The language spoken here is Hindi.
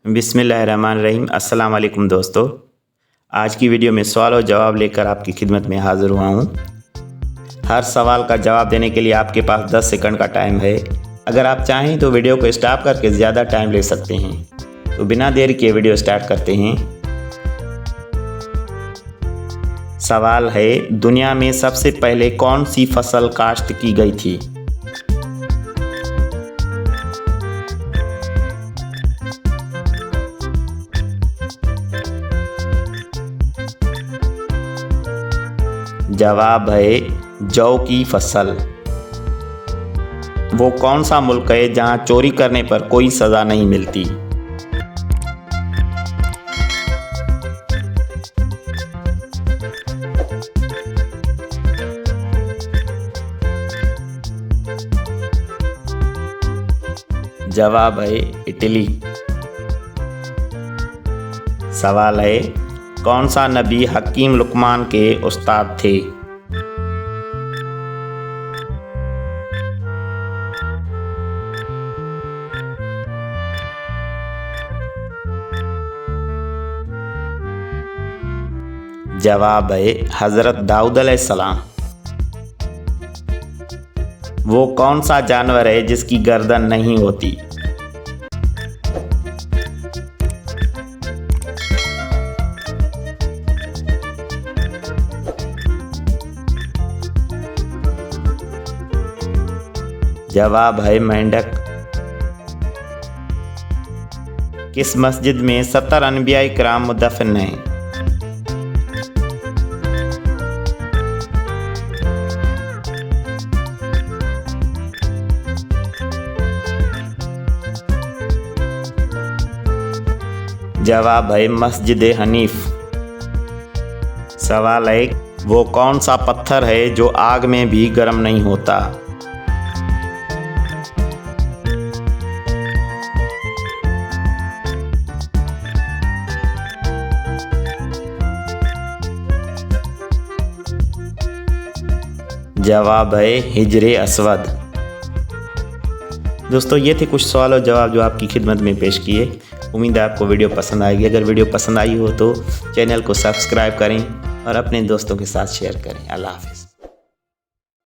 बिस्मिल्लाहिर्रहमानिर्रहीम। अस्सलाम वालेकुम दोस्तों, आज की वीडियो में सवाल और जवाब लेकर आपकी खिदमत में हाज़िर हुआ हूँ। हर सवाल का जवाब देने के लिए आपके पास 10 सेकंड का टाइम है। अगर आप चाहें तो वीडियो को स्टॉप करके ज़्यादा टाइम ले सकते हैं। तो बिना देर किए वीडियो स्टार्ट करते हैं। सवाल है, दुनिया में सबसे पहले कौन सी फसल काश्त की गई थी? जवाब है जौ की फसल। वो कौन सा मुल्क है जहां चोरी करने पर कोई सज़ा नहीं मिलती? जवाब है इटली। सवाल है, कौन सा नबी हकीम लुकमान के उस्ताद थे? जवाब है हज़रत दाऊद अलैहिस्सलाम। वो कौन सा जानवर है जिसकी गर्दन नहीं होती? जवाब है मेंढक। किस मस्जिद में 70 अनबिया इकराम मुदफन हैं? जवाब है मस्जिद हनीफ। सवाल है, वो कौन सा पत्थर है जो आग में भी गर्म नहीं होता? जवाब है हिजरे अस्वद। दोस्तों, ये थे कुछ सवाल और जवाब जो आपकी खिदमत में पेश किए। उम्मीद है आपको वीडियो पसंद आएगी। अगर वीडियो पसंद आई हो तो चैनल को सब्सक्राइब करें और अपने दोस्तों के साथ शेयर करें। अल्लाह हाफ़िज़।